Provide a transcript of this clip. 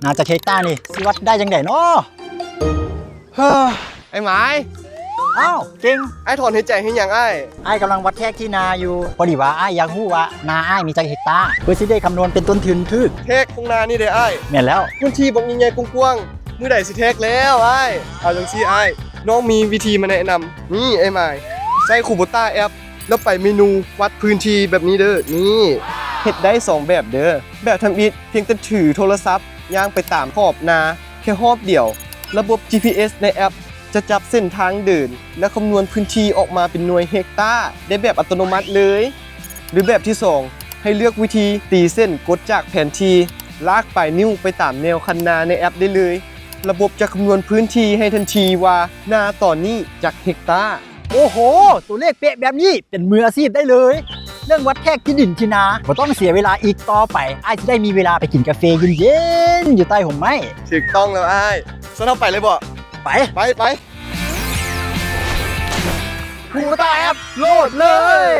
น่าจะเช็คต้านี่สิวัดได้ยังไงเนาะ เฮ้อไอ้หมาย อ้าวเก่ง ไอ้ถอนหายใจให้ยังไอ้ ไอ้กำลังวัดแทกที่นาอยู่พอดีว่าไอ้อยากรู้ว่านาไอ้มีจักเฮกตาร์เพื่อสิได้คำนวณเป็นต้นทุนทึก เทคตรงนานี่เด้อไอ้ แม่นแล้ว พื้นที่บอกใหญ่ๆกว้างๆมือใดสิเทคแล้วไอ้เอาจังซี่ไอ้น้องมีวิธีมาแนะนำนี่ไอ้หมายใช้คูโบต้าแอปแล้วไปเมนูวัดพื้นที่แบบนี้เด้อนี่เฮ็ดได้สองแบบเด้อแบบทำอิฐเพียงแต่ถือโทรศัพท์ย่างไปตามขอบนาแค่รอบเดียว ระบบ GPS ในแอป จะจับเส้นทางเดิน และคำนวณพื้นที่ออกมาเป็นหน่วยเฮกตาร์ได้แบบอัตโนมัติเลย หรือแบบที่ 2 ให้เลือกวิธีตีเส้นกดจากแผนที่ลากปลายนิ้วไปตามแนวคันนาในแอปได้เลย ระบบจะคำนวณพื้นที่ให้ทันทีว่านาตอนนี้จากเฮกตาร์ โอ้โห ตัวเลขเป๊ะแบบนี้เป็นมืออาชีพได้เลย เรื่องวัดแทกที่ดินที่นาบ่ต้องเสียเวลาอีกต่อไปไอ้จะได้มีเวลาไปกินกาแฟเย็นๆอยู่ใต้ห่มไม้ ถูกต้องแล้วอ้ายสนเอาไปเลยบ่ ไป ไป คูโบต้าแอปโหลดเลย